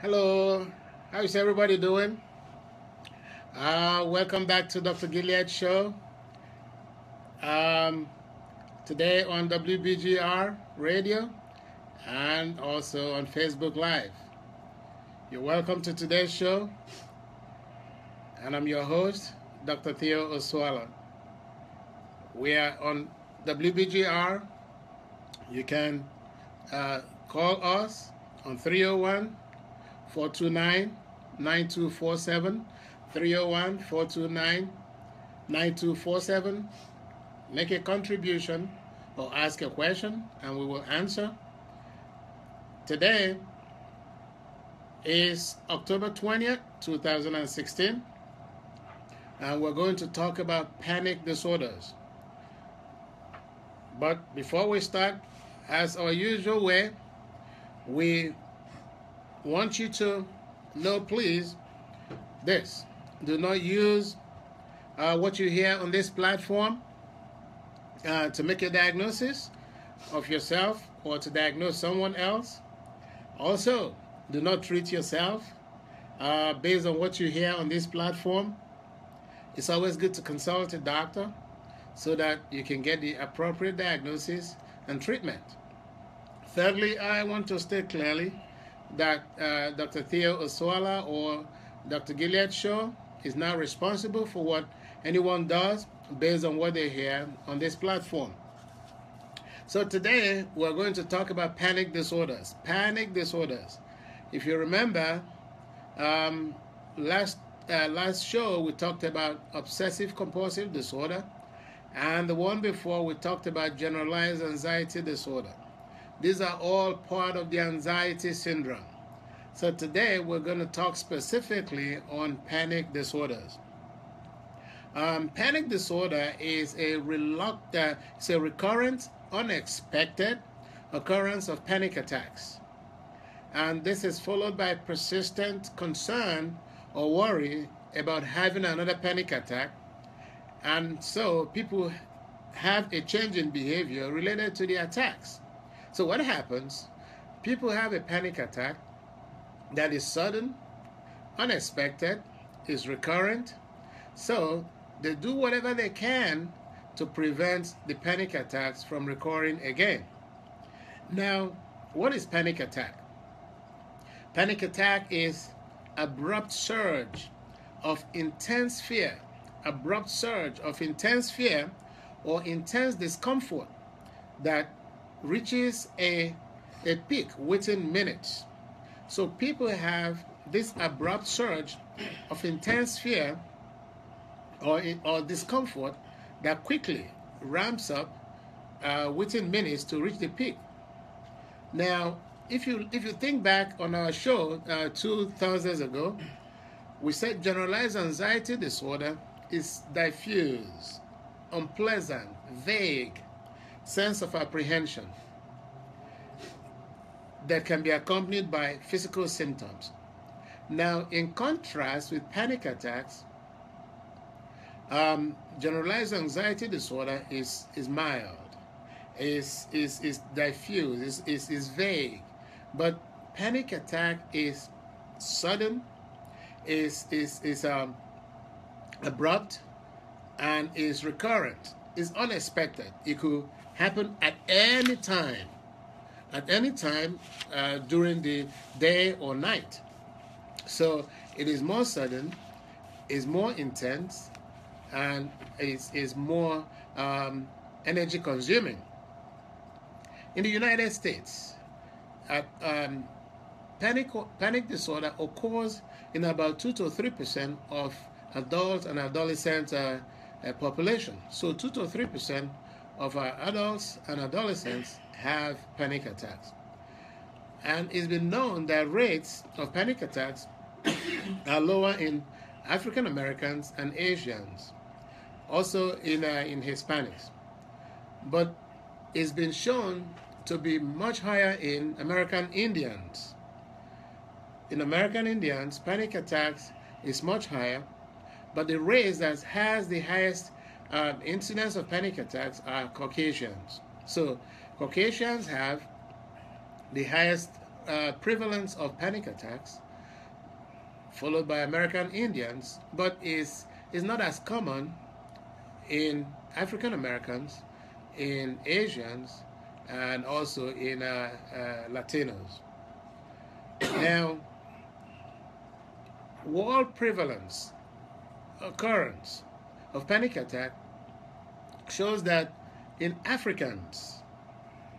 Hello, how is everybody doing? Welcome back to Dr. Gilead Show. Um, Today on WBGR Radio and also on Facebook Live. You're welcome to today's show, and I'm your host, Dr. Theo Oswala. We are on WBGR. You can call us on 301 429 9247. 301 429 9247. Make a contribution or ask a question, and we will answer. Today is October 20th, 2016, and we're going to talk about panic disorders. But before we start, as our usual way, we want you to know, please, this. Do not use what you hear on this platform to make a diagnosis of yourself or to diagnose someone else. Also, do not treat yourself based on what you hear on this platform. It's always good to consult a doctor so that you can get the appropriate diagnosis and treatment. Thirdly, I want to state clearly that Dr. Theo Oswala or Dr. Gilead Show is not responsible for what anyone does based on what they hear on this platform. So today we're going to talk about panic disorders. Panic disorders. If you remember, last show we talked about obsessive compulsive disorder, and the one before we talked about generalized anxiety disorder. These are all part of the anxiety syndrome. So today we're going to talk specifically on panic disorders. Panic disorder is a recurrent, unexpected occurrence of panic attacks. And this is followed by persistent concern or worry about having another panic attack. And so people have a change in behavior related to the attacks. So what happens? People have a panic attack that is sudden, unexpected, is recurrent. So they do whatever they can to prevent the panic attacks from recurring again. Now, what is panic attack? Panic attack is abrupt surge of intense fear, or intense discomfort that reaches a peak within minutes. So people have this abrupt surge of intense fear or discomfort that quickly ramps up within minutes to reach the peak. Now, if you think back on our show 2 Thursdays ago, we said generalized anxiety disorder is diffuse, unpleasant, vague sense of apprehension that can be accompanied by physical symptoms. Now, in contrast with panic attacks, generalized anxiety disorder is mild, is diffuse, is vague, but panic attack is sudden, is abrupt, and is recurrent, is unexpected. It could happen at any time during the day or night. So it is more sudden, is more intense, and is more energy consuming. In the United States, panic disorder occurs in about 2 to 3% of adults and adolescent population. So 2 to 3% of our adults and adolescents have panic attacks. And it's been known that rates of panic attacks are lower in African Americans and Asians, also in Hispanics. But it's been shown to be much higher in American Indians. In American Indians, panic attacks is much higher, but the race that has the highest incidence of panic attacks are Caucasians. So Caucasians have the highest prevalence of panic attacks, followed by American Indians, but is not as common in African Americans, in Asians, and also in Latinos. Now, world prevalence occurrence of panic attack shows that in Africans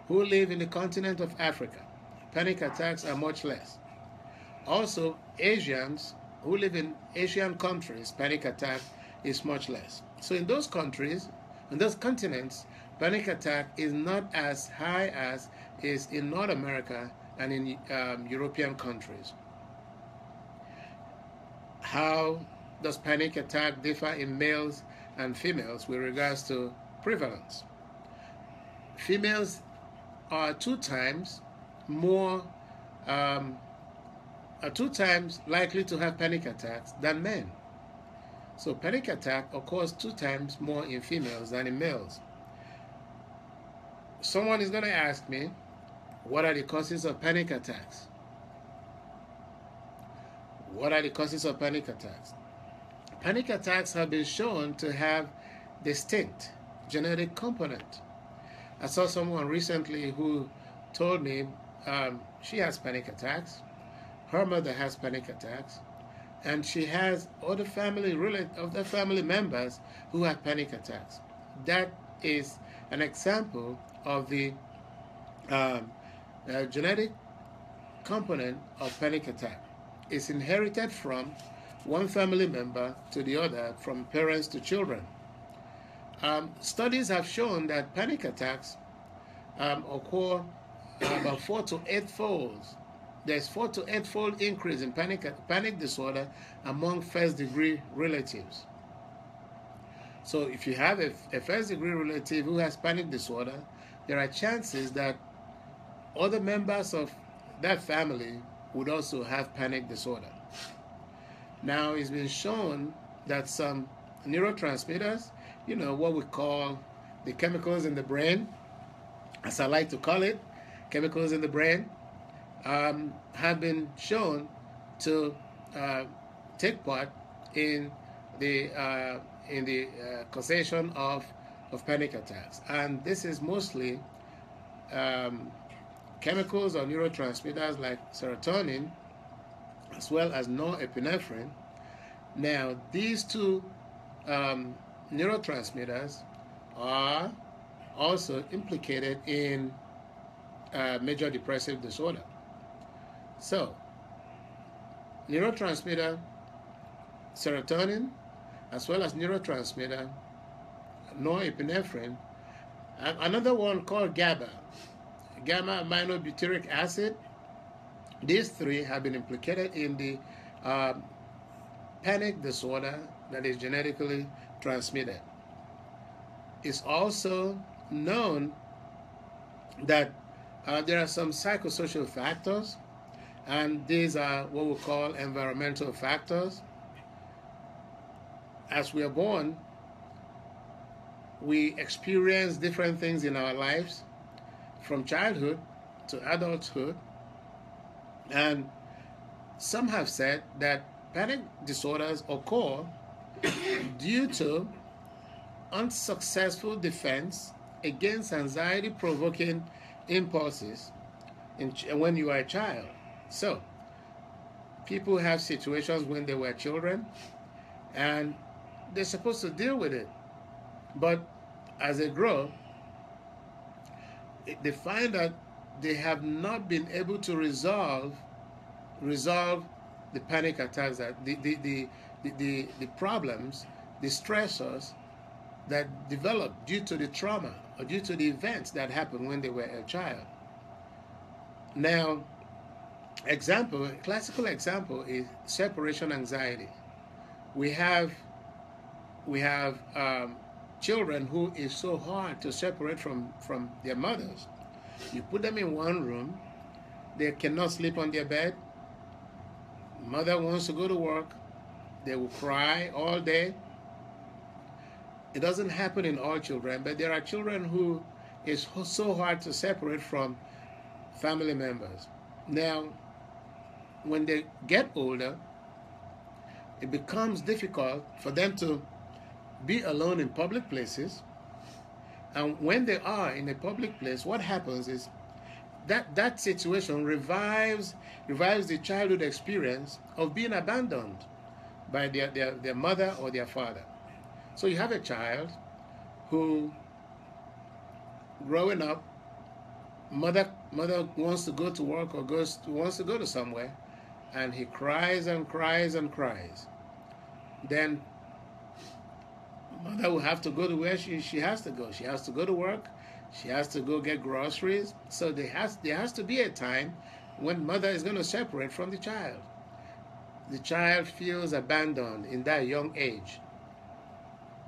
who live in the continent of Africa, panic attacks are much less. Also, Asians who live in Asian countries, panic attack is much less. So in those countries, in those continents, panic attack is not as high as is in North America and in European countries. How does panic attack differ in males and females with regards to prevalence? Females are 2 times more, are 2 times likely to have panic attacks than men. So panic attack occurs 2 times more in females than in males. Someone is going to ask me, what are the causes of panic attacks? What are the causes of panic attacks? Panic attacks have been shown to have distinct genetic component. I saw someone recently who told me she has panic attacks, her mother has panic attacks, and she has other family members who have panic attacks. That is an example of the genetic component of panic attack. It's inherited from one family member to the other, from parents to children. Studies have shown that panic attacks occur about 4 to 8 folds. There's 4 to 8 fold increase in panic disorder among first-degree relatives. So if you have a first-degree relative who has panic disorder, there are chances that other members of that family would also have panic disorder. Now, it's been shown that some neurotransmitters, what we call the chemicals in the brain, as I like to call it, chemicals in the brain, have been shown to take part in the causation of panic attacks. And this is mostly chemicals or neurotransmitters like serotonin, as well as norepinephrine. Now, these 2 neurotransmitters are also implicated in major depressive disorder. So, neurotransmitter serotonin, as well as neurotransmitter norepinephrine, another one called GABA, gamma-aminobutyric acid. These 3 have been implicated in the panic disorder that is genetically transmitted. It's also known that there are some psychosocial factors, and these are what we call environmental factors. As we are born, we experience different things in our lives, from childhood to adulthood, and some have said that panic disorders occur due to unsuccessful defense against anxiety-provoking impulses when you are a child. So, people have situations when they were children, and they're supposed to deal with it. But as they grow, they find that they have not been able to resolve the panic attacks, that the problems, the stressors that develop due to the trauma or due to the events that happened when they were a child. Now, classical example is separation anxiety. We have children who is so hard to separate from their mothers. You put them in one room, they cannot sleep on their bed. Mother wants to go to work, they will cry all day. It doesn't happen in all children, but there are children who is so hard to separate from family members. Now, when they get older, it becomes difficult for them to be alone in public places. And when they are in a public place, what happens is that situation revives the childhood experience of being abandoned by their mother or their father. So you have a child who, growing up, mother wants to go to work or wants to go to somewhere, and he cries and cries and cries. Then mother will have to go to where she has to go. She has to go to work. She has to go get groceries. So there has to be a time when mother is going to separate from the child. The child feels abandoned in that young age.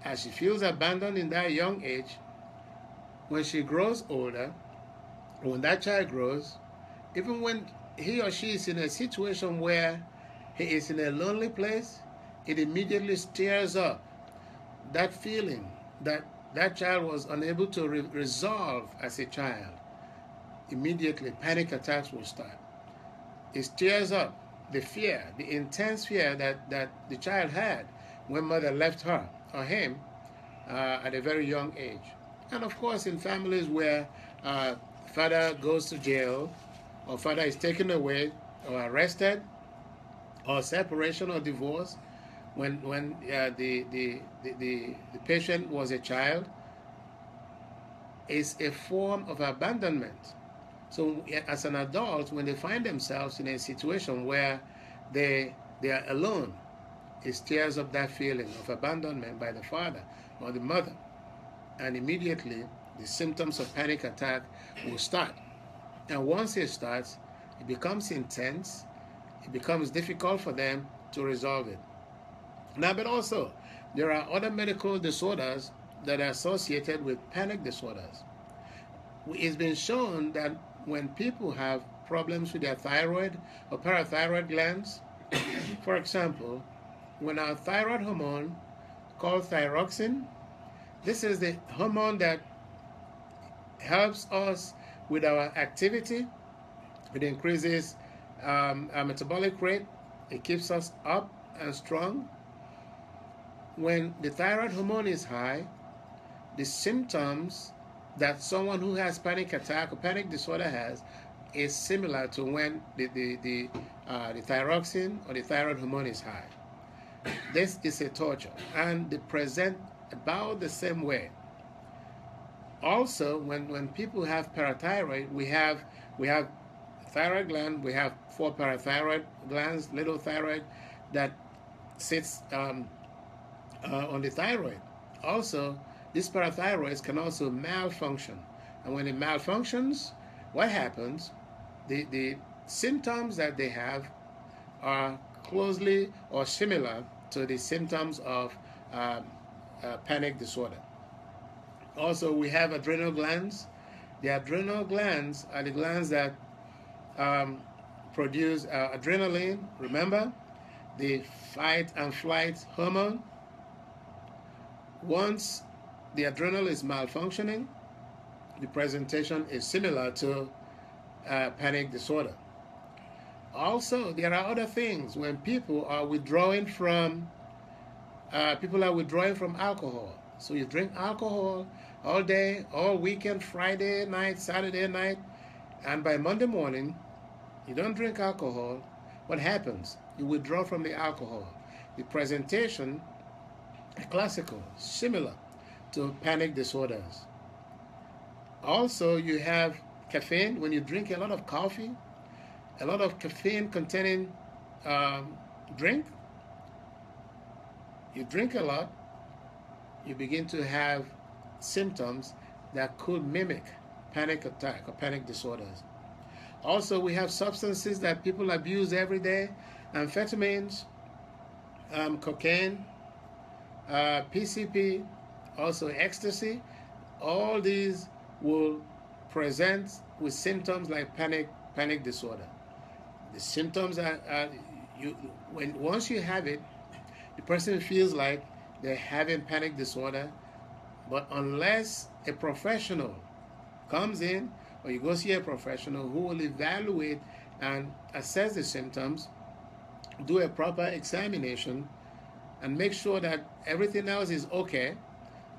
As she feels abandoned in that young age, when she grows older, when that child grows, even when he or she is in a situation where he is in a lonely place, it immediately stirs up that feeling that that child was unable to resolve as a child. Immediately, panic attacks will start. It stirs up the fear, the intense fear that the child had when mother left her or him at a very young age. And of course, in families where father goes to jail, or father is taken away or arrested, or separation or divorce, when the patient was a child, is a form of abandonment. So as an adult, when they find themselves in a situation where they are alone, it stirs up that feeling of abandonment by the father or the mother. And immediately, the symptoms of panic attack will start. And once it starts, it becomes intense. It becomes difficult for them to resolve it. Now, but also, there are other medical disorders that are associated with panic disorders. It's been shown that when people have problems with their thyroid or parathyroid glands, for example, when our thyroid hormone called thyroxine, this is the hormone that helps us with our activity. It increases our metabolic rate. It keeps us up and strong. When the thyroid hormone is high, the symptoms that someone who has panic attack or panic disorder has is similar to when the thyroxine or the thyroid hormone is high. This is a torture, and they present about the same way. Also, when people have parathyroid, we have thyroid gland. We have 4 parathyroid glands, little thyroid, that sits on the thyroid. Also, these parathyroids can also malfunction, and when it malfunctions, what happens? The symptoms that they have are closely or similar to the symptoms of panic disorder. Also, we have adrenal glands. The adrenal glands are the glands that produce adrenaline. Remember, the fight and flight hormone. Once the adrenal is malfunctioning, the presentation is similar to panic disorder. Also, there are other things when people are withdrawing from alcohol. So you drink alcohol all day, all weekend, Friday night, Saturday night, and by Monday morning, you don't drink alcohol. What happens? You withdraw from the alcohol. The presentation, classical, similar to panic disorders. Also, you have caffeine. When you drink a lot of coffee, a lot of caffeine containing drink, you drink a lot, you begin to have symptoms that could mimic panic attack or panic disorders. Also, we have substances that people abuse every day: amphetamines, cocaine, PCP, also ecstasy. All these will present with symptoms like panic disorder. The symptoms are once you have it, the person feels like they're having panic disorder, but unless a professional comes in, or you go see a professional who will evaluate and assess the symptoms, do a proper examination, and make sure that everything else is okay,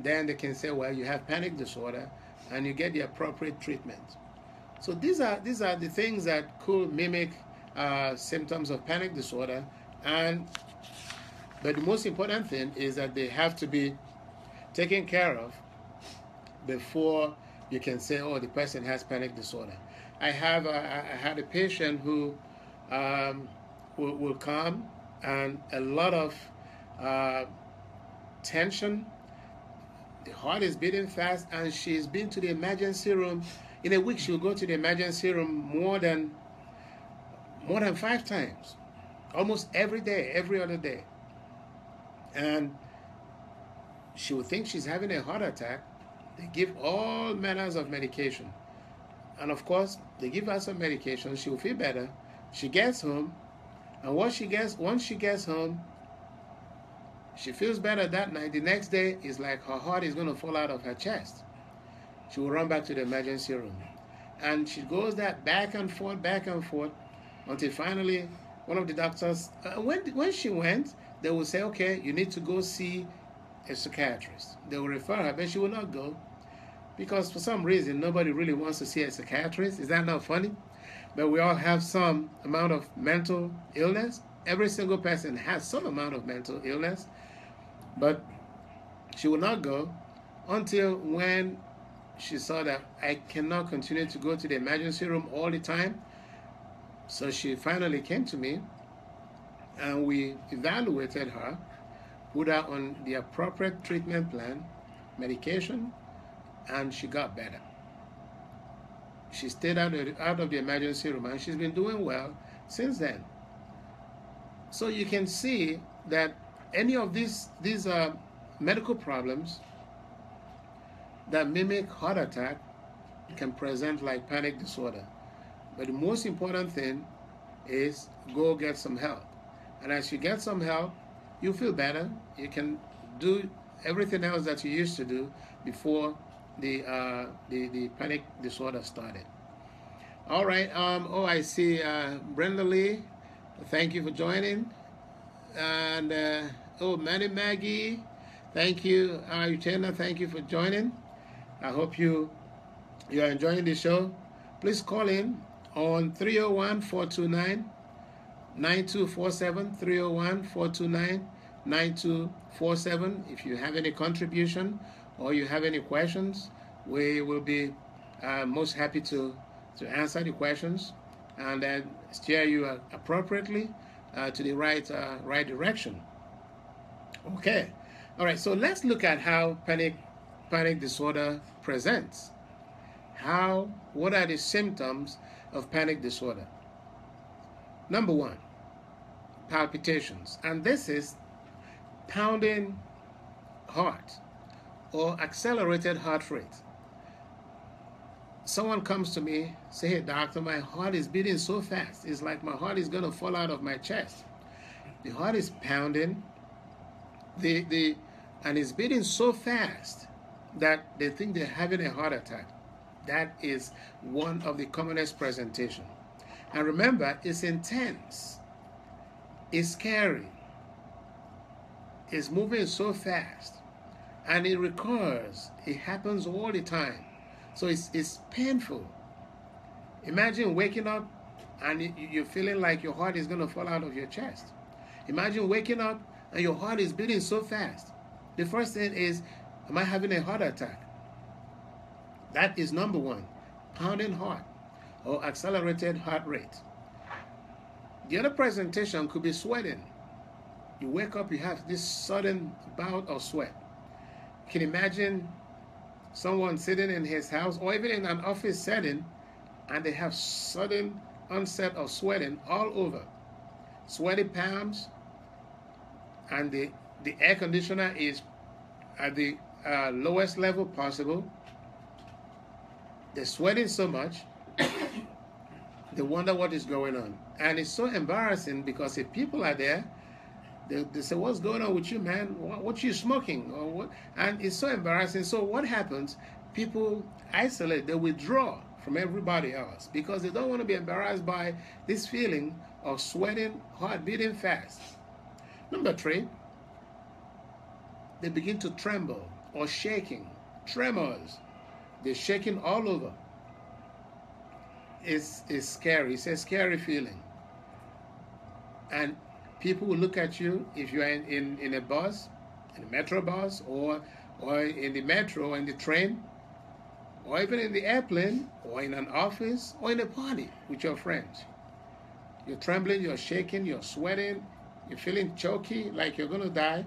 then they can say, well, you have panic disorder, and you get the appropriate treatment. So these are the things that could mimic symptoms of panic disorder, but the most important thing is that they have to be taken care of before you can say, oh, the person has panic disorder. I had a patient who will come, and a lot of tension. The heart is beating fast, and she's been to the emergency room. In a week, she'll go to the emergency room more than 5 times, almost every day, every other day. And she will think she's having a heart attack. They give all manners of medication. And of course, they give her some medication. She will feel better. She gets home, and once she gets home, she feels better that night. The next day is like her heart is going to fall out of her chest. She will run back to the emergency room. And she goes that back and forth, until finally one of the doctors, when she went, they will say, okay, you need to go see a psychiatrist. They will refer her, but she will not go, because for some reason, nobody really wants to see a psychiatrist. Is that not funny? But we all have some amount of mental illness. Every single person has some amount of mental illness. But she will not go until when she saw that I cannot continue to go to the emergency room all the time. So she finally came to me, and we evaluated her, put her on the appropriate treatment plan, medication, and she got better. She stayed out of the emergency room, and she's been doing well since then. So you can see that any of these medical problems that mimic heart attack can present like panic disorder. But the most important thing is go get some help. And as you get some help, you feel better. You can do everything else that you used to do before the panic disorder started. All right. I see Brenda Lee. Thank you for joining. And Manny Maggie, thank you. Eugenia, thank you for joining. I hope you are enjoying the show. Please call in on 301-429-9247, 301-429-9247. If you have any contribution or you have any questions, we will be most happy to answer the questions and then steer you appropriately to the right direction. Okay, all right. So let's look at how panic disorder presents. What are the symptoms of panic disorder? Number 1, palpitations, and this is pounding heart or accelerated heart rate. Someone comes to me, say, hey doctor, my heart is beating so fast. It's like my heart is going to fall out of my chest. The heart is pounding, and it's beating so fast that they think they're having a heart attack. That is one of the commonest presentation. And remember, it's intense, it's scary, it's moving so fast, and it recurs. It happens all the time. So it's painful. Imagine waking up and you're feeling like your heart is going to fall out of your chest. Imagine waking up and your heart is beating so fast. The first thing is, am I having a heart attack? That is number 1, pounding heart or accelerated heart rate. The other presentation could be sweating. You wake up, you have this sudden bout of sweat. You can imagine someone sitting in his house or even in an office setting, and they have sudden onset of sweating all over. Sweaty palms, and the air conditioner is at the lowest level possible. They're sweating so much, they wonder what is going on. And it's so embarrassing, because if people are there, they say, what's going on with you, man? What you smoking? Or what? And it's so embarrassing. So what happens? People isolate, they withdraw from everybody else, because they don't want to be embarrassed by this feeling of sweating, heart beating fast. Number 3, they begin to tremble or shaking, tremors. They're shaking all over. It's scary. It's a scary feeling. And people will look at you if you're in a bus, in a metro bus, or in the metro, or in the train, or even in the airplane, or in an office, or in a party with your friends. You're trembling, you're shaking, you're sweating, you're feeling choky, like you're going to die.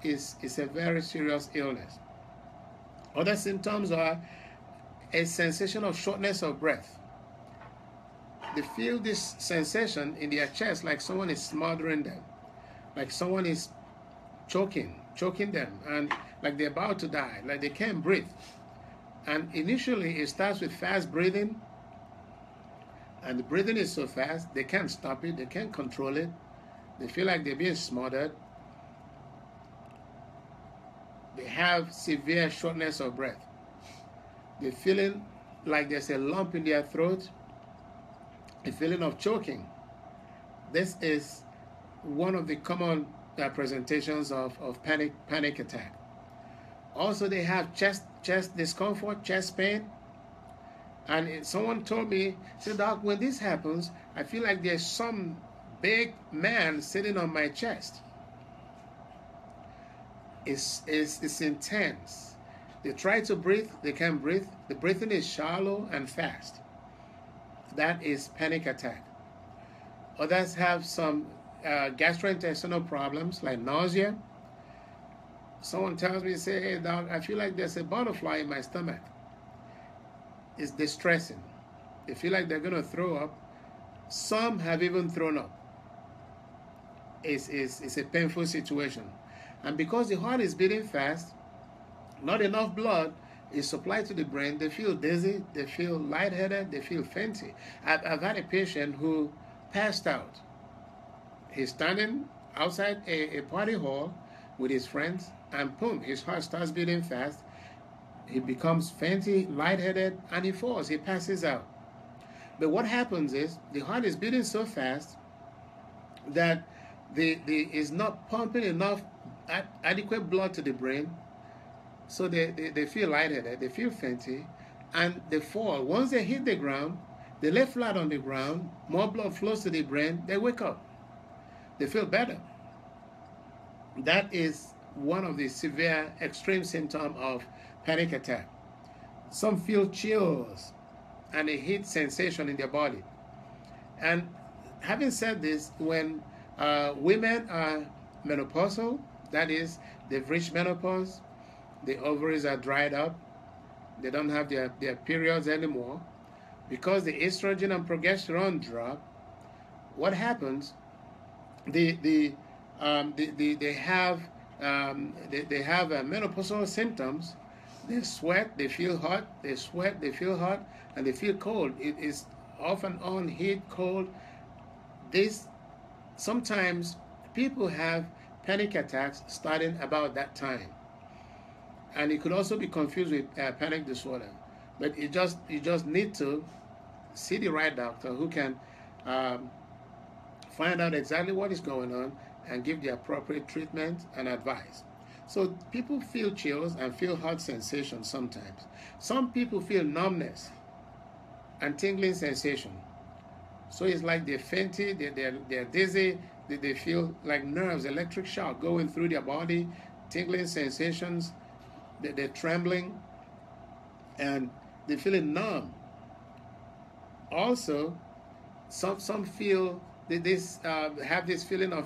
It's a very serious illness. Other symptoms are a sensation of shortness of breath. They feel this sensation in their chest like someone is smothering them, like someone is choking them, and like they're about to die, like they can't breathe. And initially it starts with fast breathing, and the breathing is so fast they can't stop it, they can't control it. They feel like they're being smothered. They have severe shortness of breath. They're feeling like there's a lump in their throat, a feeling of choking. This is one of the common presentations of panic attack. Also, they have chest discomfort, chest pain. And someone told me, said, Doc, when this happens, I feel like there's some big man sitting on my chest. It's intense. They try to breathe, they can't breathe. The breathing is shallow and fast. That is panic attack. Others have some gastrointestinal problems like nausea. Someone tells me, say, hey, Doc, I feel like there's a butterfly in my stomach. It's distressing. They feel like they're going to throw up. Some have even thrown up. It's a painful situation. And because the heart is beating fast, not enough blood is supplied to the brain, they feel dizzy, they feel lightheaded, they feel fainty. I've had a patient who passed out. He's standing outside a party hall with his friends, and boom, his heart starts beating fast. He becomes fainty, lightheaded, and he falls. He passes out. But what happens is the heart is beating so fast that is not pumping enough adequate blood to the brain, so they feel lightheaded, they feel fainty, and they fall. Once they hit the ground, they lay flat on the ground, more blood flows to the brain, they wake up. They feel better. That is one of the severe extreme symptoms of panic attack. Some feel chills and a heat sensation in their body. And having said this, when women are menopausal, that is, they've reached menopause, the ovaries are dried up, they don't have their periods anymore, because the estrogen and progesterone drop, what happens? They have menopausal symptoms. They sweat, they feel hot, they sweat, they feel hot, and they feel cold. It is off and on, heat, cold. Sometimes people have panic attacks starting about that time. And it could also be confused with panic disorder. But you just need to see the right doctor who can find out exactly what is going on and give the appropriate treatment and advice. So people feel chills and feel hot sensations sometimes. Some people feel numbness and tingling sensation. So it's like they're fainty, they're dizzy, they feel like nerves, electric shock going through their body, tingling sensations, they're trembling, and they're feeling numb. Also, some feel they have this feeling of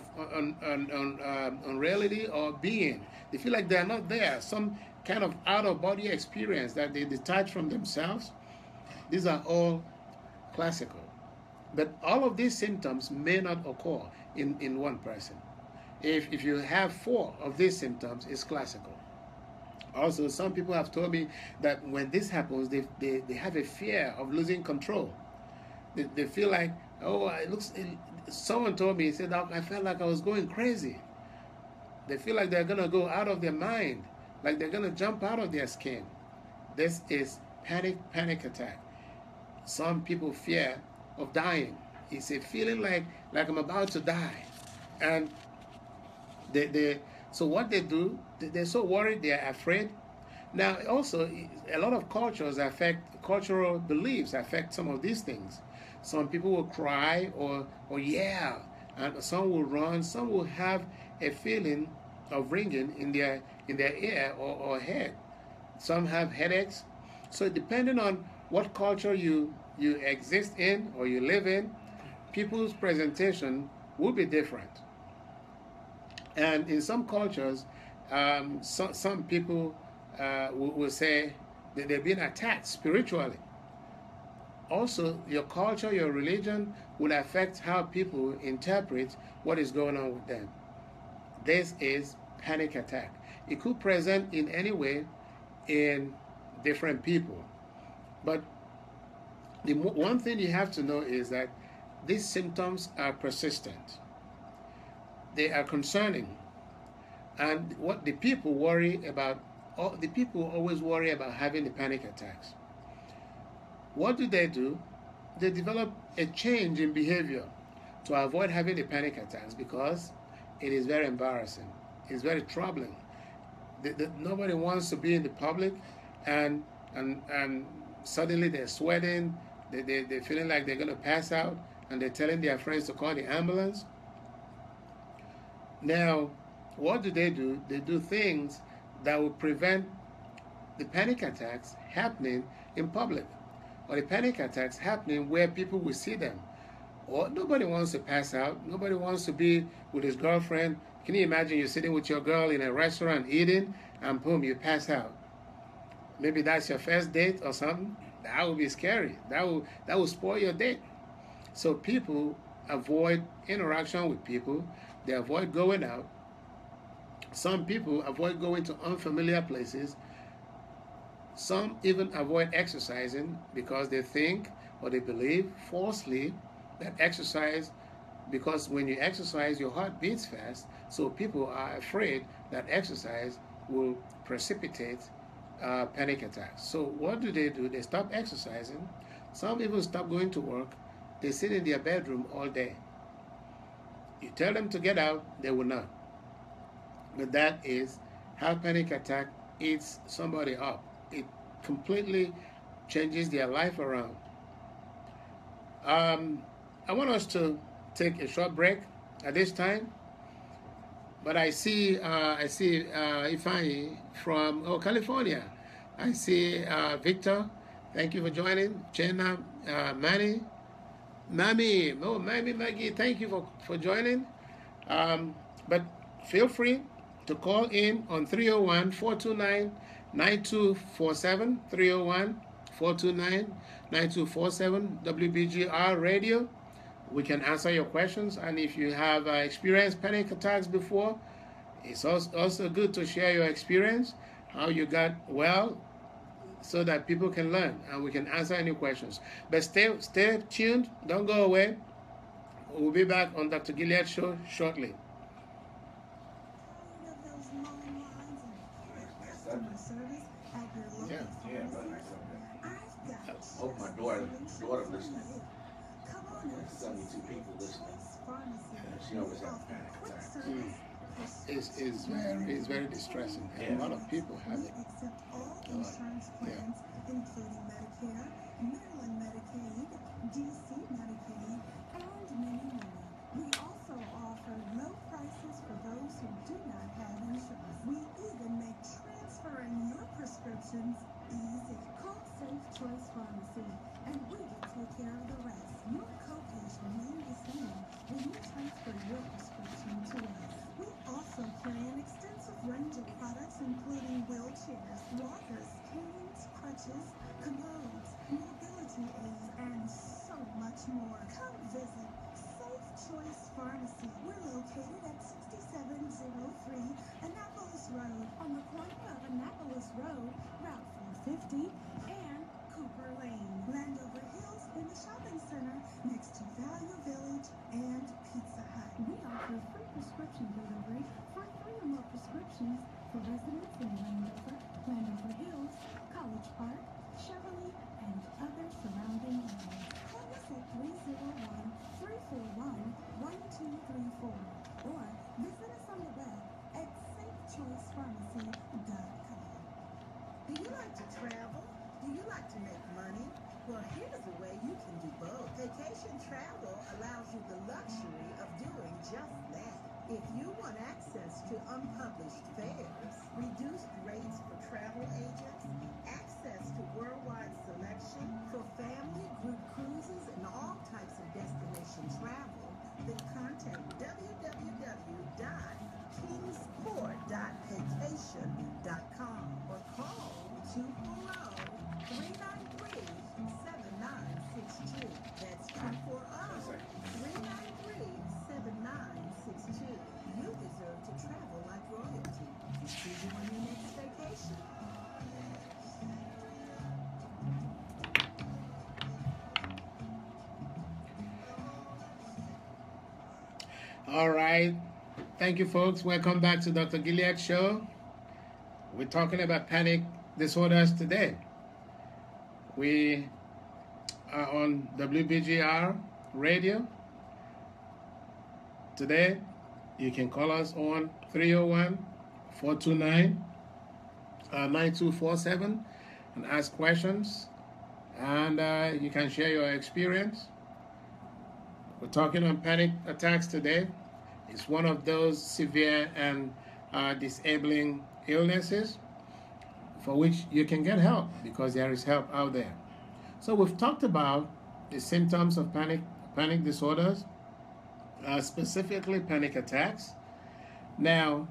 unreality or being. They feel like they're not there. Some kind of out-of-body experience that they detach from themselves. These are all classical. But all of these symptoms may not occur in one person. If you have 4 of these symptoms, it's classical. Also, some people have told me that when this happens, they have a fear of losing control. They feel like, oh, someone told me, he said, I felt like I was going crazy. They feel like they're going to go out of their mind, like they're going to jump out of their skin. This is panic attack. Some people fear of dying. It's a feeling like I'm about to die. And So what they do, they're so worried, they're afraid. Now, also, a lot of cultural beliefs affect some of these things. Some people will cry or yell, and some will run. Some will have a feeling of ringing in their ear or head. Some have headaches. So depending on what culture you exist in or you live in, people's presentation will be different. And in some cultures, some people will say that they're being attacked spiritually. Also, your culture, your religion will affect how people interpret what is going on with them. This is panic attack. It could present in any way in different people. But one thing you have to know is that these symptoms are persistent. They are concerning. And what the people worry about, the people always worry about having the panic attacks. What do? They develop a change in behavior to avoid having the panic attacks because it is very embarrassing. It's very troubling. Nobody wants to be in the public and suddenly they're sweating, they're feeling like they're going to pass out, and they're telling their friends to call the ambulance. Now, what do? They do things that will prevent the panic attacks happening in public, or the panic attacks happening where people will see them. Or nobody wants to pass out. Nobody wants to be with his girlfriend. Can you imagine you're sitting with your girl in a restaurant eating, and boom, you pass out? Maybe that's your first date or something. That would be scary. That will spoil your date. So people avoid interaction with people. They avoid going out. Some people avoid going to unfamiliar places. Some even avoid exercising because they think or they believe falsely that exercise, because when you exercise, your heart beats fast. So people are afraid that exercise will precipitate panic attacks. So what do? They stop exercising. Some even stop going to work. They sit in their bedroom all day. You tell them to get out, they will not. But that is how panic attack eats somebody up. It completely changes their life around. I want us to take a short break at this time. But I see Ifeanyi from California. I see Victor. Thank you for joining. Jenna, Manny, Mami, Mami, Maggie. Thank you for joining. But feel free to call in on 301-429-9247, 301-429-9247, WBGR Radio. We can answer your questions, and if you have experienced panic attacks before, it's also good to share your experience, how you got well, so that people can learn and we can answer any questions. But stay tuned, don't go away. We'll be back on Dr. Gilead Show shortly. Yeah, but I hope my daughter listening. 72 people listening. She always has a panic attack. It's very distressing. And a lot of people have it. Including Medicare, Maryland Medicaid, DC Medicaid, and many more. We also offer low prices for those who do not have insurance. We even make transferring your prescriptions easy. Call Safe Choice Pharmacy, and we will take care of the rest. Your copays remain the same when you transfer your prescription to us. We also carry an extensive range of products, including wheelchairs, walkers, canes, crutches, commodes, mobility aids, and so much more. Come visit Safe Choice Pharmacy. We're located at 6703 Annapolis Road, on the corner of Annapolis Road, Route 450, and Cooper Lane. Landover Hills in the shopping center next to Value Village and Pizza Hut. We offer free prescription delivery for 3 or more prescriptions for residents in Landover Hills, College Park, Cheverly, and other surrounding areas. Call us at 301-341-1234 or visit us on the web at SalesPharmacy.com. Do you like to travel? Do you like to make money? Well, here's a way you can do both. Vacation travel allows you the luxury of doing just that. If you want access to unpublished fares, reduced rates for travel agents, access to worldwide selection for family, group cruises, and all types of destination travel, then contact www.kingsport.vacation.com or call 240-393-7962. That's 240-393-7962. You deserve to travel like royalty. See you on your next vacation. All right. Thank you, folks. Welcome back to Dr. Gilead Show. We're talking about panic disorders today. We are on WBGR radio. Today, you can call us on 301-429-9247 and ask questions. And you can share your experience. We're talking on panic attacks today. It's one of those severe and disabling illnesses for which you can get help because there is help out there. So we've talked about the symptoms of panic disorders, specifically panic attacks. Now,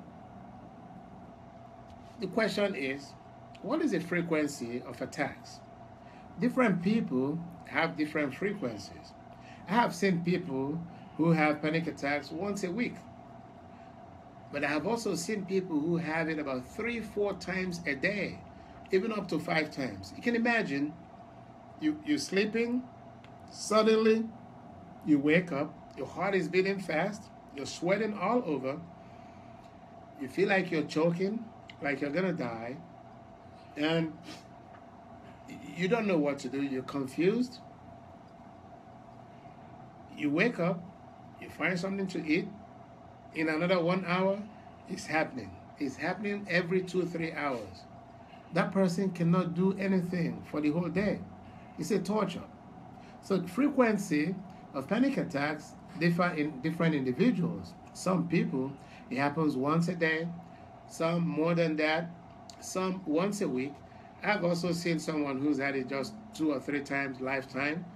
the question is, what is the frequency of attacks? Different people have different frequencies. I have seen people who have panic attacks once a week. But I have also seen people who have it about 3-4 times a day, even up to 5 times. You can imagine, you're sleeping, suddenly you wake up, your heart is beating fast, you're sweating all over, you feel like you're choking, like you're gonna die, and you don't know what to do, you're confused. You wake up, you find something to eat, in another 1 hour, it's happening. It's happening every 2-3 hours. That person cannot do anything for the whole day. It's a torture. So the frequency of panic attacks differ in different individuals. Some people, it happens once a day, some more than that, some once a week. I've also seen someone who's had it just 2 or 3 times lifetime,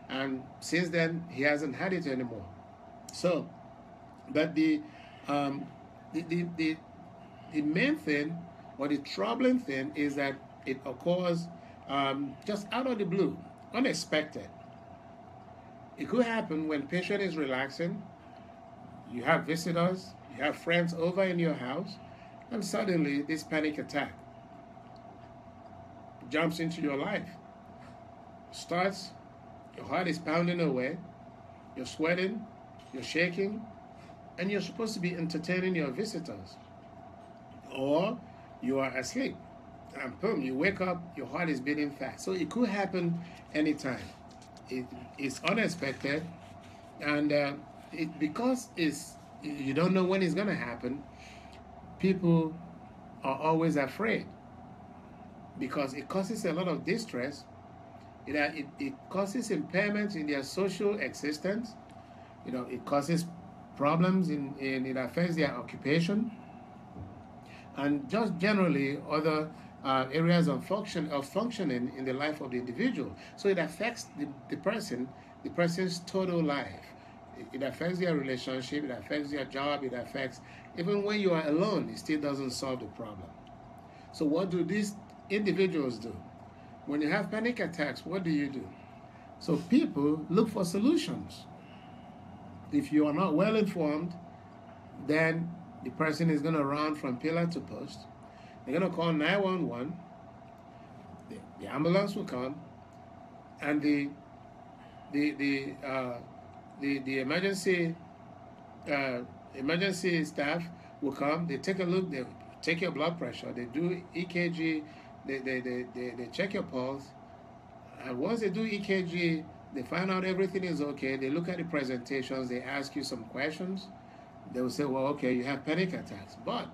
and since then he hasn't had it anymore. So, but the main thing, or the troubling thing, is that it occurs just out of the blue, unexpected. It could happen when patient is relaxing, you have visitors, you have friends over in your house, and suddenly this panic attack jumps into your life. Starts, your heart is pounding away, you're sweating, you're shaking, and you're supposed to be entertaining your visitors. Or you are asleep, and boom, you wake up, your heart is beating fast. So it could happen anytime. It's unexpected, and because you don't know when it's going to happen, people are always afraid because it causes a lot of distress. It causes impairment in their social existence. It causes problems it affects their occupation, and just generally other areas of functioning in the life of the individual. So it affects the person's total life. It affects their relationship, it affects their job, it affects, even when you are alone, it still doesn't solve the problem. So what do these individuals do? When you have panic attacks, what do? So people look for solutions. If you are not well informed, then the person is going to run from pillar to post. They're going to call 911. The ambulance will come, and the emergency staff will come. They take a look. They take your blood pressure. They do EKG. They check your pulse. And once they do EKG, they find out everything is okay. They look at the presentations. They ask you some questions. They will say, well, okay, you have panic attacks. But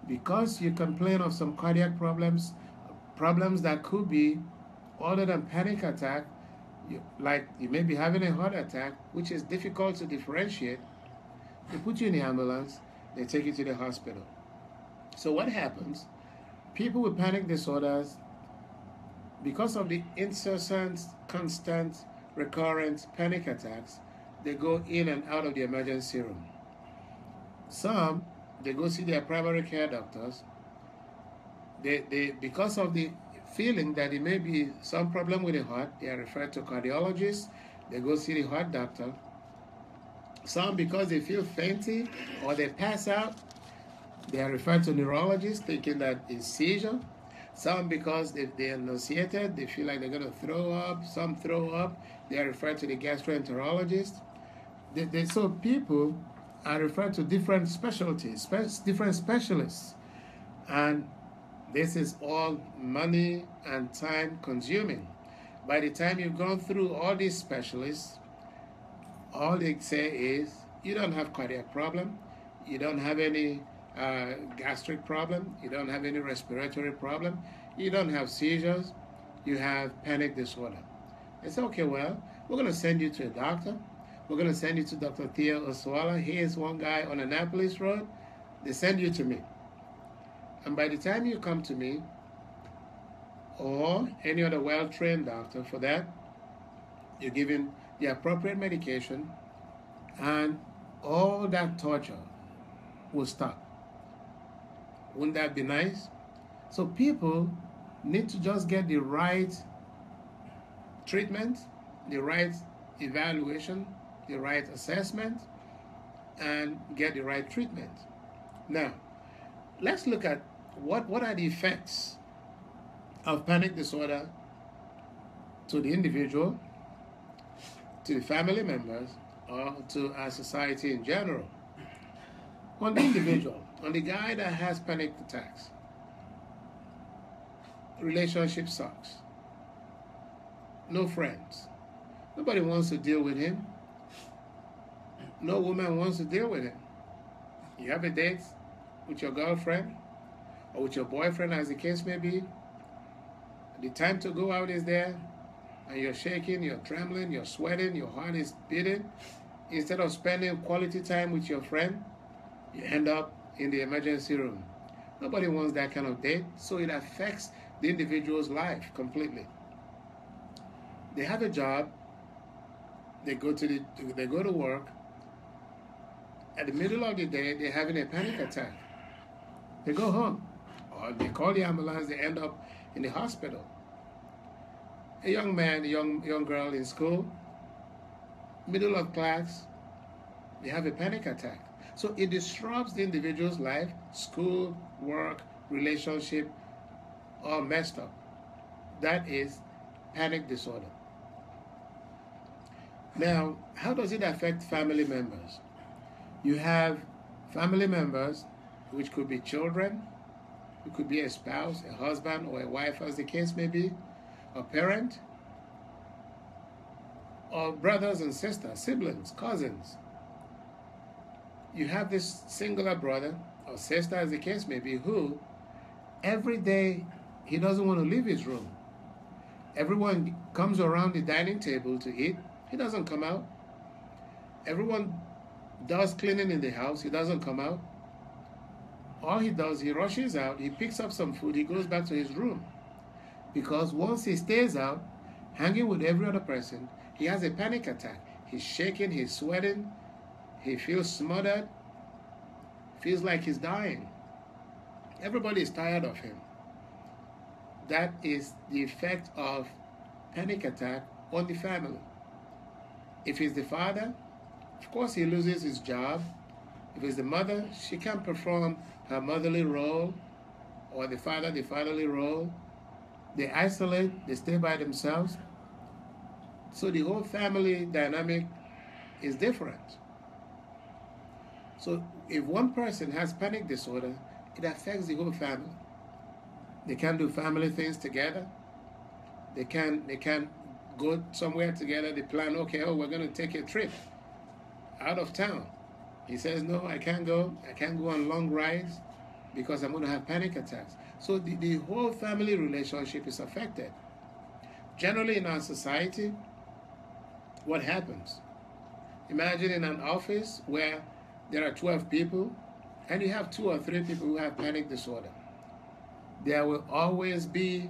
Because you complain of some cardiac problems, problems that could be other than panic attack, like you may be having a heart attack, which is difficult to differentiate. They put you in the ambulance, they take you to the hospital. So what happens? People with panic disorders, because of the incessant, constant, recurrent panic attacks, they go in and out of the emergency room. Some, they go see their primary care doctors. Because of the feeling that it may be some problem with the heart, they are referred to cardiologists. They go see the heart doctor. Some, because they feel fainty or they pass out, they are referred to neurologists, thinking that it's seizure. Some, because they're nauseated, they feel like they're going to throw up. Some throw up, they are referred to the gastroenterologist. So people are referred to different specialties, different specialists. And this is all money and time consuming. By the time you've gone through all these specialists, all they say is, you don't have cardiac problem, you don't have any gastric problem, you don't have any respiratory problem, you don't have seizures, you have panic disorder. It's okay, well, we're going to send you to a doctor. We're going to send you to Dr. Theo Oswala. He is one guy on Annapolis Road. They send you to me. And by the time you come to me, or any other well-trained doctor for that, you're given the appropriate medication, and all that torture will stop. Wouldn't that be nice? So people need to just get the right treatment, the right evaluation, the right assessment, and get the right treatment. Now, let's look at what are the effects of panic disorder to the individual, to the family members, or to our society in general. On the individual, on the guy that has panic attacks, relationship sucks. No friends. Nobody wants to deal with him. No woman wants to deal with him. You have a date with your girlfriend or with your boyfriend, as the case may be. The time to go out is there, and you're shaking, you're trembling, you're sweating, your heart is beating. Instead of spending quality time with your friend, you end up in the emergency room. Nobody wants that kind of date, so it affects the individual's life completely. They have a job, they go to work. At the middle of the day, they're having a panic attack. They go home, or they call the ambulance, they end up in the hospital. A young man, a young girl in school, middle of class, they have a panic attack. So it disrupts the individual's life, school, work, relationship, all messed up. That is panic disorder. Now, how does it affect family members? You have family members, which could be children, it could be a spouse, a husband, or a wife, as the case may be, a parent, or brothers and sisters, siblings, cousins. You have this singular brother or sister, as the case may be, who every day he doesn't want to leave his room. Everyone comes around the dining table to eat. He doesn't come out. Everyone does cleaning in the house. He doesn't come out. All he does, he rushes out, he picks up some food, he goes back to his room. Because once he stays out, hanging with every other person, he has a panic attack. He's shaking, he's sweating, he feels smothered, feels like he's dying. Everybody is tired of him. That is the effect of panic attack on the family. If he's the father, of course he loses his job. If it's the mother, she can't perform her motherly role, or the father, the fatherly role. They isolate, they stay by themselves. So the whole family dynamic is different. So if one person has panic disorder, it affects the whole family. They can't do family things together. They can't go somewhere together. They plan, okay, we're going to take a trip out of town. He says, no, I can't go. I can't go on long rides. because I'm going to have panic attacks. So the whole family relationship is affected. Generally in our society, what happens? Imagine in an office where there are 12 people and you have 2 or 3 people who have panic disorder. There will always be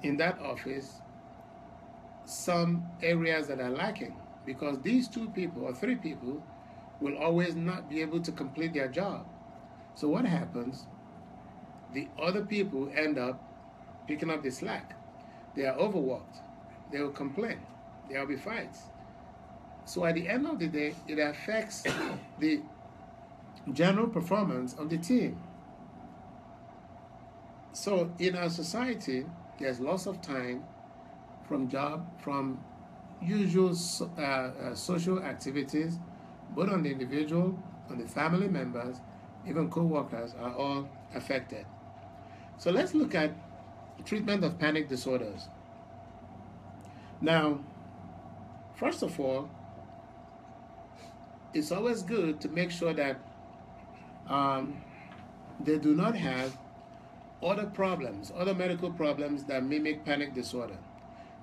in that office some areas that are lacking, because these 2 people or 3 people will always not be able to complete their job. So what happens? The other people end up picking up the slack. They are overworked. They will complain. There will be fights. So at the end of the day, it affects the general performance of the team. So in our society, there's lots of time from usual social activities, both on the individual, on the family members, even co-workers are all affected. So let's look at treatment of panic disorders. Now, first of all, it's always good to make sure that they do not have other problems, other medical problems that mimic panic disorder.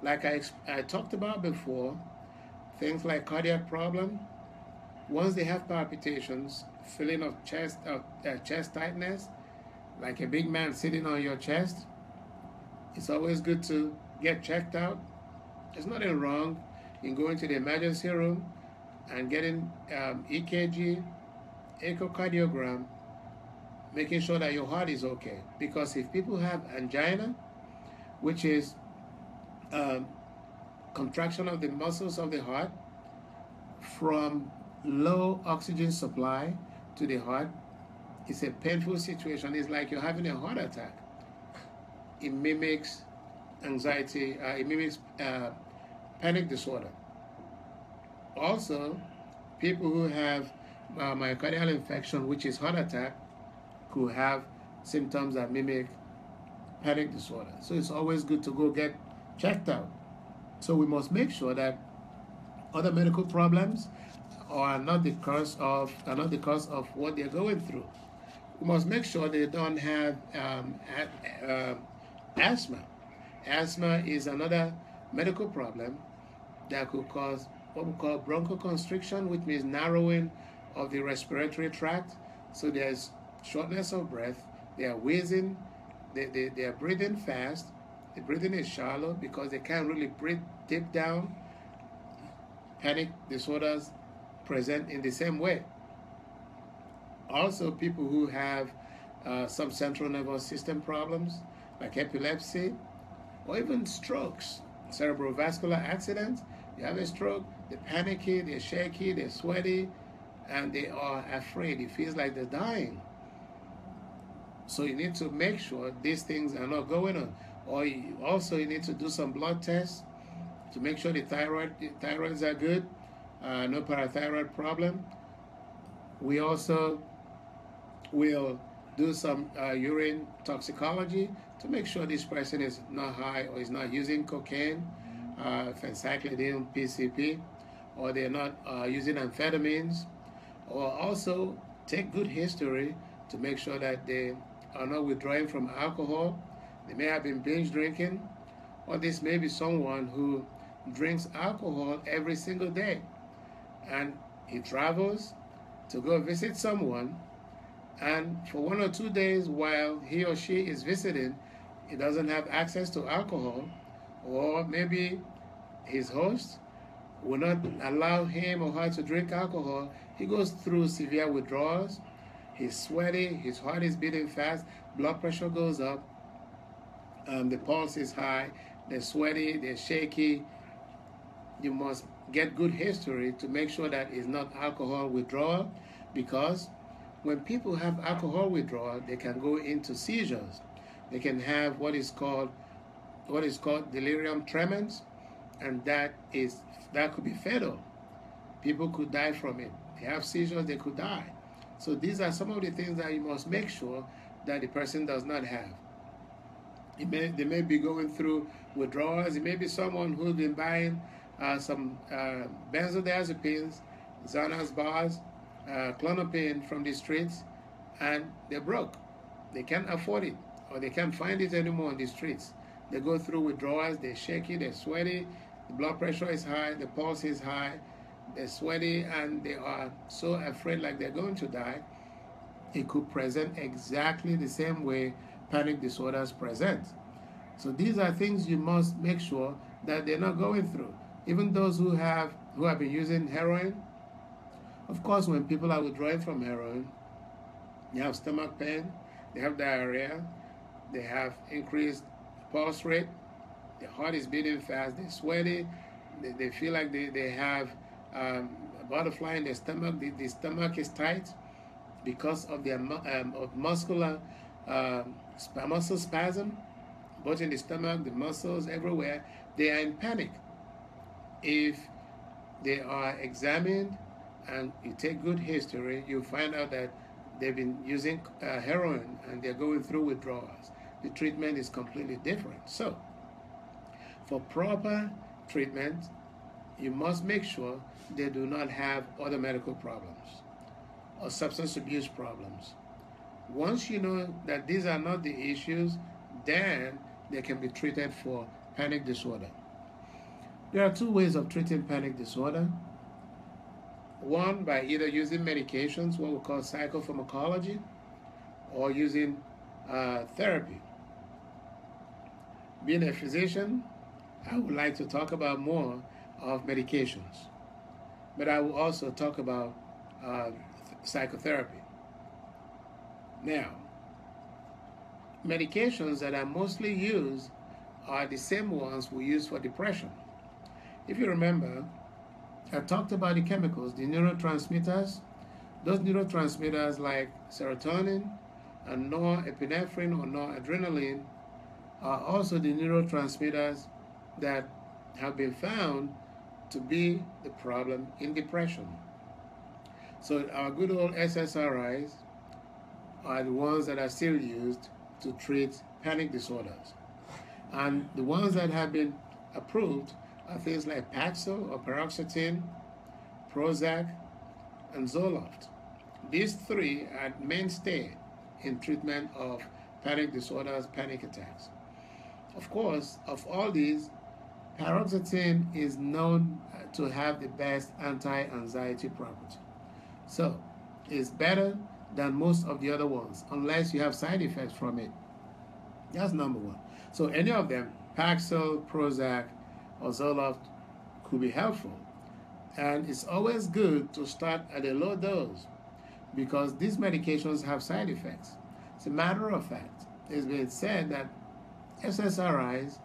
Like I talked about before, things like cardiac problem. Once they have palpitations, feeling of chest tightness, like a big man sitting on your chest, it's always good to get checked out. There's nothing wrong in going to the emergency room and getting EKG, echocardiogram, making sure that your heart is okay. Because if people have angina, which is contraction of the muscles of the heart from low oxygen supply to the heart, it's a painful situation. It's like you're having a heart attack. It mimics anxiety, it mimics panic disorder. Also, people who have myocardial infarction, which is heart attack, could have symptoms that mimic panic disorder. So it's always good to go get checked out. So we must make sure that other medical problems are not the cause of what they're going through. We must make sure they don't have asthma. Asthma is another medical problem that could cause what we call bronchoconstriction, which means narrowing of the respiratory tract. So there's shortness of breath, they are wheezing, they are breathing fast, the breathing is shallow because they can't really breathe deep down. Panic disorders present in the same way. Also, people who have some central nervous system problems like epilepsy or even strokes, cerebrovascular accidents, you have a stroke, they're panicky, they're shaky, they're sweaty, and they are afraid. It feels like they're dying. So you need to make sure these things are not going on. Or you need to do some blood tests to make sure the thyroids are good, no parathyroid problem. We also will do some urine toxicology to make sure this person is not high or is not using cocaine, phencyclidine, PCP, or they're not using amphetamines. Or also take good history to make sure that they are not withdrawing from alcohol. They may have been binge drinking, or this may be someone who drinks alcohol every single day, and he travels to go visit someone, and for 1 or 2 days while he or she is visiting, he doesn't have access to alcohol, or maybe his host will not allow him or her to drink alcohol. He goes through severe withdrawals. He's sweaty, his heart is beating fast, blood pressure goes up, the pulse is high, they're sweaty, they're shaky. You must get good history to make sure that it's not alcohol withdrawal, because when people have alcohol withdrawal, they can go into seizures. They can have what is called delirium tremens, and that could be fatal. People could die from it. They have seizures, they could die. So these are some of the things that you must make sure that the person does not have. They may be going through withdrawals. It may be someone who's been buying some benzodiazepines, Xanax bars, Klonopin from the streets, and they're broke. they can't afford it, or they can't find it anymore on the streets. They go through withdrawals, they're shaky, they're sweaty, the blood pressure is high, the pulse is high, they're sweaty, and they are so afraid like they're going to die. It could present exactly the same way panic disorders present. So these are things you must make sure that they're not going through. Even those who have been using heroin, of course, when people are withdrawing from heroin, they have stomach pain, they have diarrhea, they have increased pulse rate, their heart is beating fast, they're sweaty, they feel like they have a butterfly in their stomach, the stomach is tight because of their muscle spasm, both in the stomach, the muscles, everywhere. They are in panic. If they are examined and you take good history, you find out that they've been using heroin and they're going through withdrawals. The treatment is completely different. So, for proper treatment, you must make sure they do not have other medical problems or substance abuse problems. Once you know that these are not the issues, then they can be treated for panic disorder. There are two ways of treating panic disorder. One, by either using medications, what we call psychopharmacology, or using therapy. Being a physician, I would like to talk about more of medications, but I will also talk about psychotherapy. Now, medications that are mostly used are the same ones we use for depression. If you remember, I talked about the chemicals, the neurotransmitters. Those neurotransmitters like serotonin and norepinephrine or noradrenaline are also the neurotransmitters that have been found to be the problem in depression. So our good old SSRIs are the ones that are still used to treat panic disorders. And the ones that have been approved are things like Paxil or paroxetine, Prozac, and Zoloft. These three are mainstay in treatment of panic disorders, panic attacks. Of course, of all these, paroxetine is known to have the best anti-anxiety property. So, it's better than most of the other ones, unless you have side effects from it. That's number one. So any of them, Paxil, Prozac, or Zoloft, could be helpful. And it's always good to start at a low dose because these medications have side effects. As a matter of fact, it's been said that SSRIs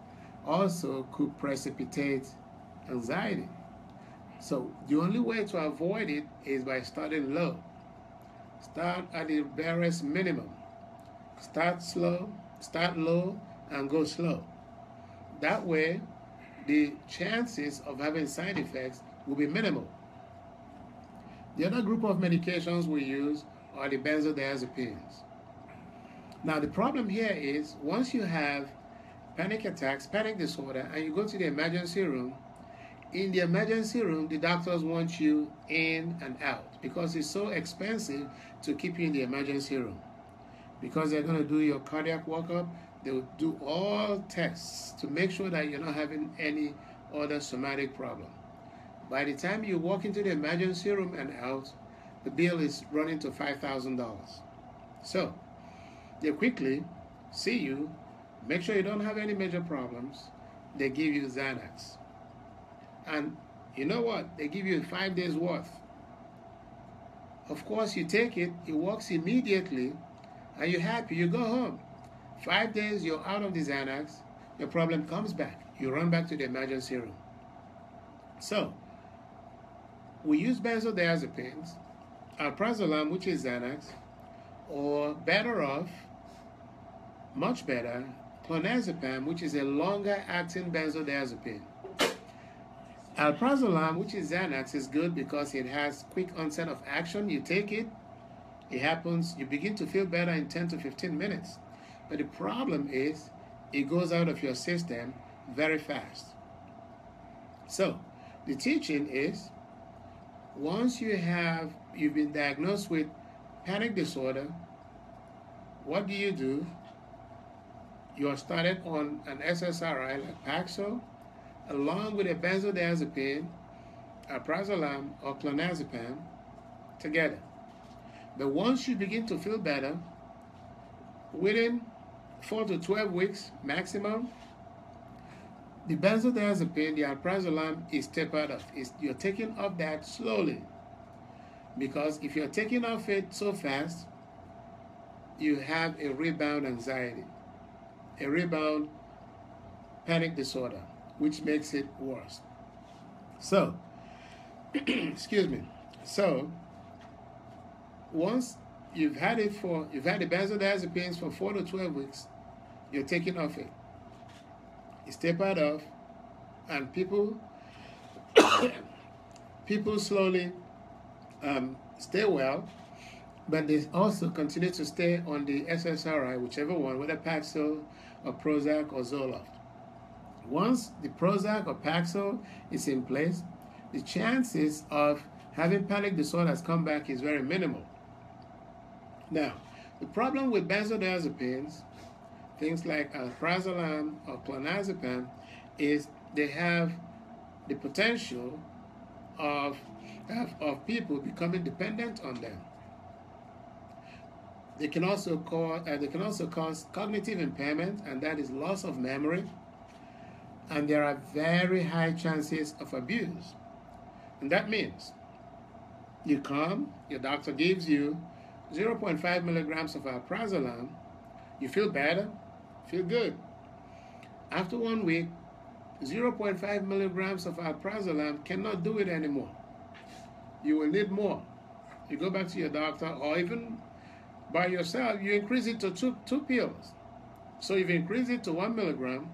also could precipitate anxiety. So the only way to avoid it is by starting low. Start at the barest minimum. Start slow, start low, and go slow. That way, the chances of having side effects will be minimal. The other group of medications we use are the benzodiazepines. Now, the problem here is once you have panic attacks, panic disorder, and you go to the emergency room, in the emergency room, the doctors want you in and out because it's so expensive to keep you in the emergency room. Because they're going to do your cardiac workup, they will do all tests to make sure that you're not having any other somatic problem. By the time you walk into the emergency room and out, the bill is running to $5,000. So, they quickly see you, make sure you don't have any major problems, they give you Xanax. And you know what? They give you 5 days worth. Of course, you take it, it works immediately, and you're happy, you go home. 5 days, you're out of the Xanax, your problem comes back. You run back to the emergency room. So, we use benzodiazepines, alprazolam, which is Xanax, or better off, much better, clonazepam, which is a longer-acting benzodiazepine. Alprazolam, which is Xanax, is good because it has quick onset of action. You take it, it happens, you begin to feel better in 10 to 15 minutes. But the problem is, it goes out of your system very fast. So, the teaching is, once you've been diagnosed with panic disorder, what do? You are started on an SSRI like Paxil, along with a benzodiazepine, alprazolam, or clonazepam together. But once you begin to feel better, within 4 to 12 weeks maximum, the benzodiazepine, the alprazolam, is tapered off. You're taking off that slowly. Because if you're taking off it so fast, you have a rebound anxiety, a rebound panic disorder, which makes it worse. So, excuse me. So, once you've had the benzodiazepines for 4 to 12 weeks, you're taking off it. It's tapered off, and people slowly stay well, but they also continue to stay on the SSRI, whichever one, whether Paxil or Prozac or Zoloft. Once the Prozac or Paxil is in place, the chances of having panic disorders come back is very minimal. Now, the problem with benzodiazepines, things like alprazolam or clonazepam, is they have the potential of people becoming dependent on them. They can also cause cognitive impairment, and that is loss of memory. And there are very high chances of abuse. And that means you come, your doctor gives you 0.5 milligrams of alprazolam, you feel better, feel good. After 1 week, 0.5 milligrams of alprazolam cannot do it anymore. You will need more. You go back to your doctor, or even by yourself, you increase it to two pills. So if you increase it to 1 milligram,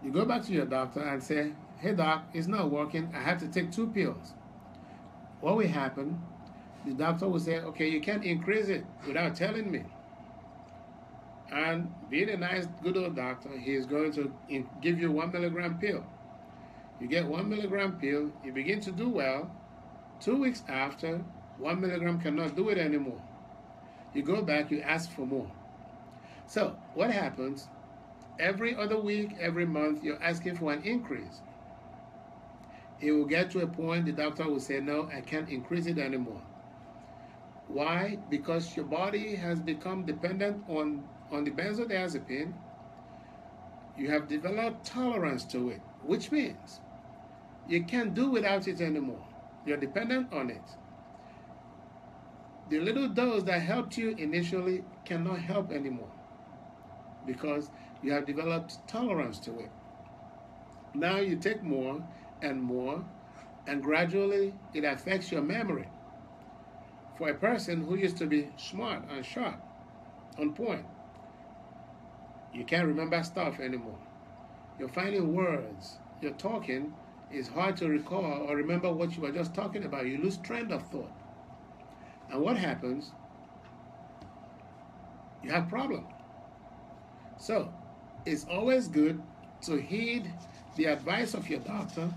you go back to your doctor and say, hey doc, it's not working, I have to take 2 pills. What will happen? The doctor will say, okay, you can't increase it without telling me. And being a nice, good old doctor, he is going to give you 1 milligram pill. You get 1 milligram pill, you begin to do well. 2 weeks after, 1 milligram cannot do it anymore. You go back, you ask for more. So what happens? Every other week, every month, you're asking for an increase. It will get to a point the doctor will say, no, I can't increase it anymore. Why? Because your body has become dependent on the benzodiazepine. You have developed tolerance to it, which means you can't do without it anymore. You're dependent on it. The little dose that helped you initially cannot help anymore because you have developed tolerance to it. Now you take more, and gradually it affects your memory. For a person who used to be smart and sharp, on point, you can't remember stuff anymore. You're finding words, you're talking, it's hard to recall or remember what you were just talking about. You lose train of thought. And what happens? You have problems. So, it's always good to heed the advice of your doctor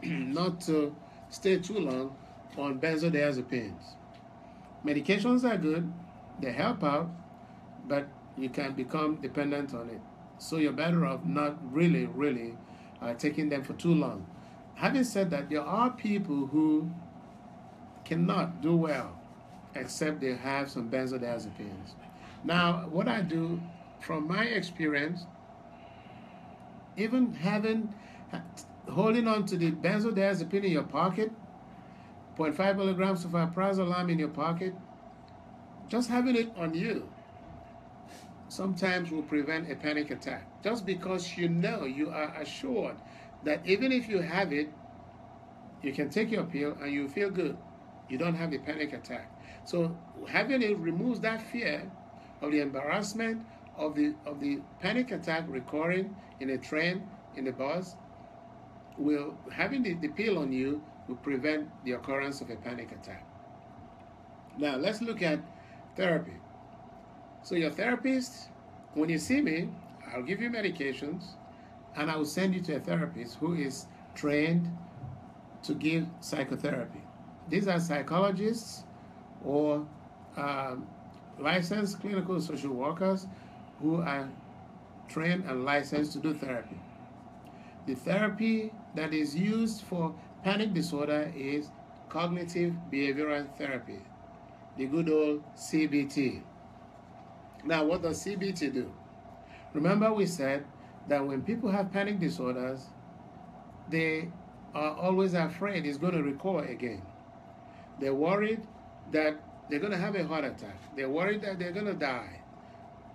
not to stay too long on benzodiazepines. Medications are good, they help out, but you can become dependent on it. So you're better off not really taking them for too long. Having said that, there are people who cannot do well except they have some benzodiazepines. Now, what I do, from my experience, even holding on to the benzodiazepine in your pocket, 0.5 milligrams of alprazolam in your pocket, just having it on you sometimes will prevent a panic attack. Just because you know, you are assured that even if you have it, you can take your pill and you feel good. You don't have a panic attack. So having it removes that fear of the embarrassment of the panic attack recurring in a train, in a bus. Having the pill on you will prevent the occurrence of a panic attack. Now let's look at therapy. So your therapist, when you see me, I'll give you medications and I will send you to a therapist who is trained to give psychotherapy. These are psychologists or licensed clinical social workers who are trained and licensed to do therapy. The therapy that is used for panic disorder is cognitive behavioral therapy, the good old CBT. Now, what does CBT do? Remember we said that when people have panic disorders, they are always afraid it's going to recur again. They're worried that they're going to have a heart attack. They're worried that they're going to die.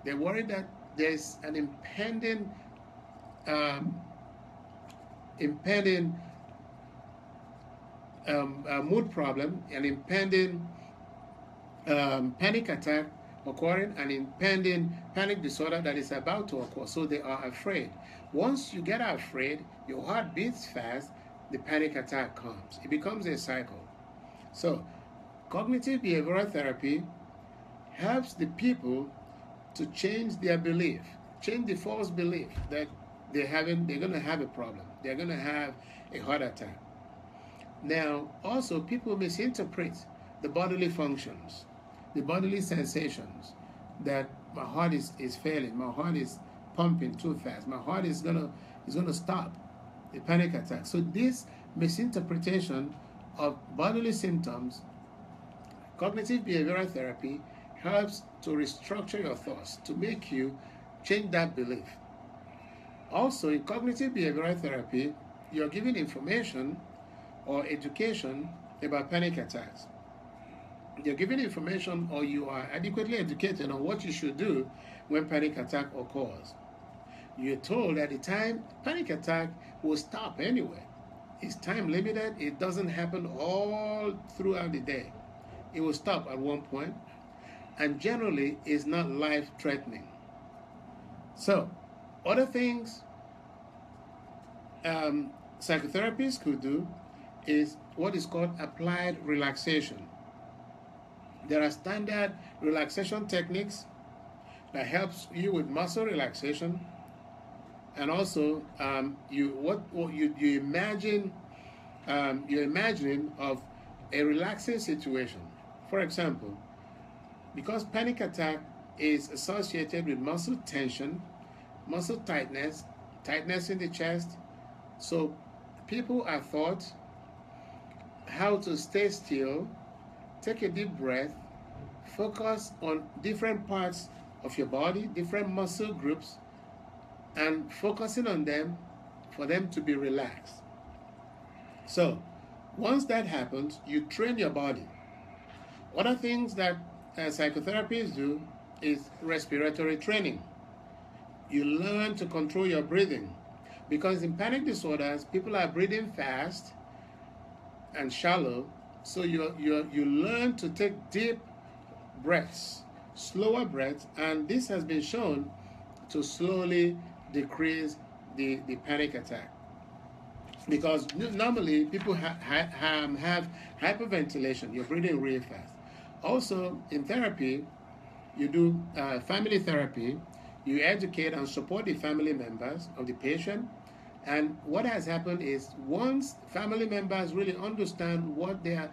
They're worried that there's an impending mood problem, an impending panic attack occurring, an impending panic disorder that is about to occur. So they are afraid. Once you get afraid, your heart beats fast, the panic attack comes. It becomes a cycle. So cognitive behavioral therapy helps the people to change their belief, change the false belief that they're going to have a problem. They're going to have a heart attack. Now, also, people misinterpret the bodily functions, the bodily sensations, that my heart is failing, my heart is pumping too fast, my heart is gonna stop, the panic attack. So this misinterpretation of bodily symptoms, cognitive behavioral therapy helps to restructure your thoughts, to make you change that belief. Also, in cognitive behavioral therapy, you're given information or education about panic attacks. You're given information, or you are adequately educated on what you should do when panic attack occurs. You're told at the time panic attack will stop anyway. It's time limited. It doesn't happen all throughout the day. It will stop at one point, and generally is not life-threatening. So, other things psychotherapists could do is what is called applied relaxation. There are standard relaxation techniques that helps you with muscle relaxation, and also you imagine you're imagining of a relaxing situation. For example, because panic attack is associated with muscle tension, muscle tightness in the chest, so people are taught how to stay still, take a deep breath, focus on different parts of your body, different muscle groups, and focusing on them for them to be relaxed. So once that happens, you train your body. Other things that psychotherapists do is respiratory training. You learn to control your breathing, because in panic disorders, people are breathing fast and shallow. So you learn to take deep breaths, slower breaths, and this has been shown to slowly decrease the panic attack. Because normally people have hyperventilation, you're breathing really fast. Also, in therapy, you do family therapy, you educate and support the family members of the patient. And what has happened is, once family members really understand what their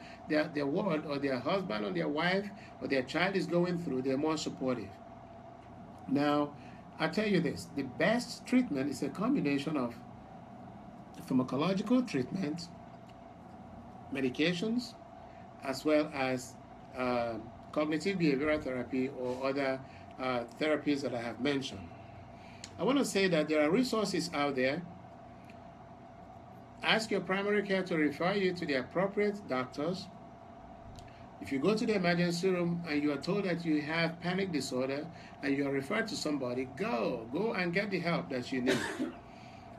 ward or their husband or their wife or their child is going through, they're more supportive. Now, I'll tell you this, the best treatment is a combination of pharmacological treatment, medications, as well as cognitive behavioral therapy or other therapies that I have mentioned. I want to say that there are resources out there. Ask your primary care to refer you to the appropriate doctors. If you go to the emergency room and you are told that you have panic disorder and you are referred to somebody, go and get the help that you need.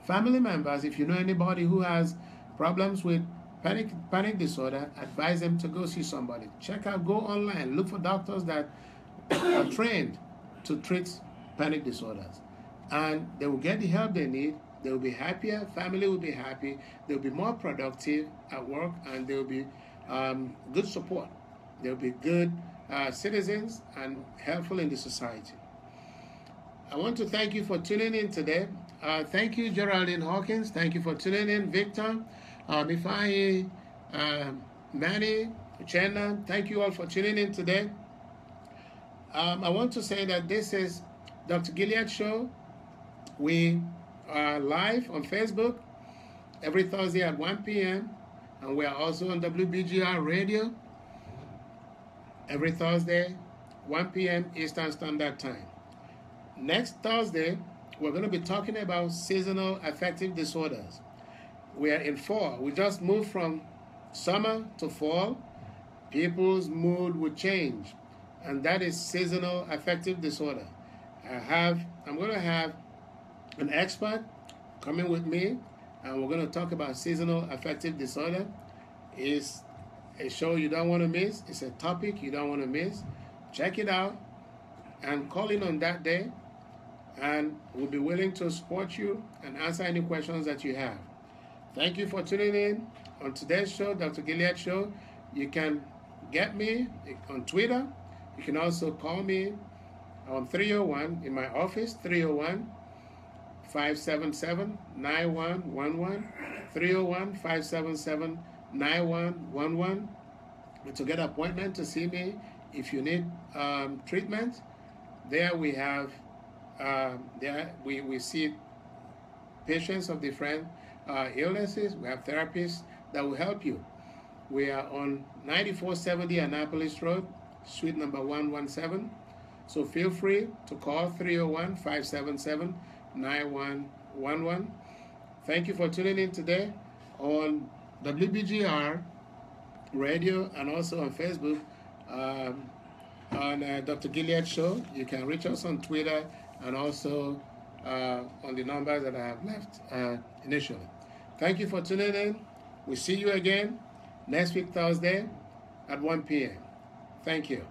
Family members, if you know anybody who has problems with panic disorder, advise them to go see somebody. Go online, look for doctors that are trained to treat panic disorders, and they will get the help they need. They will be happier, family will be happy, they'll be more productive at work, and they'll be good support. They'll be good citizens and helpful in the society. I want to thank you for tuning in today. Thank you, Geraldine Hawkins. Thank you for tuning in, Victor, Mifai, Manny, Uchenna. Thank you all for tuning in today. I want to say that this is Dr. Gilead Show. We are live on Facebook every Thursday at 1 p.m. And we are also on WBGR Radio every Thursday, 1 p.m. Eastern Standard Time. Next Thursday, we're going to be talking about seasonal affective disorders. We are in fall. We just moved from summer to fall. People's mood will change, and that is seasonal affective disorder. I'm going to have an expert coming with me, and we're going to talk about seasonal affective disorder. It's a show you don't want to miss. It's a topic you don't want to miss. Check it out and call in on that day, and we'll be willing to support you and answer any questions that you have. Thank you for tuning in on today's show, Dr. Gilead Show. You can get me on Twitter. You can also call me on 301 in my office, 301-577-9111, 301-577-9111, to get an appointment to see me if you need treatment. There we have, we see patients of different illnesses. We have therapists that will help you. We are on 9470 Annapolis Road, suite number 117. So feel free to call 301-577-9111. Thank you for tuning in today on WBGR Radio and also on Facebook on Dr. Gilead Show. You can reach us on Twitter and also on the numbers that I have left initially. Thank you for tuning in. We'll see you again next week, Thursday at 1 p.m. Thank you.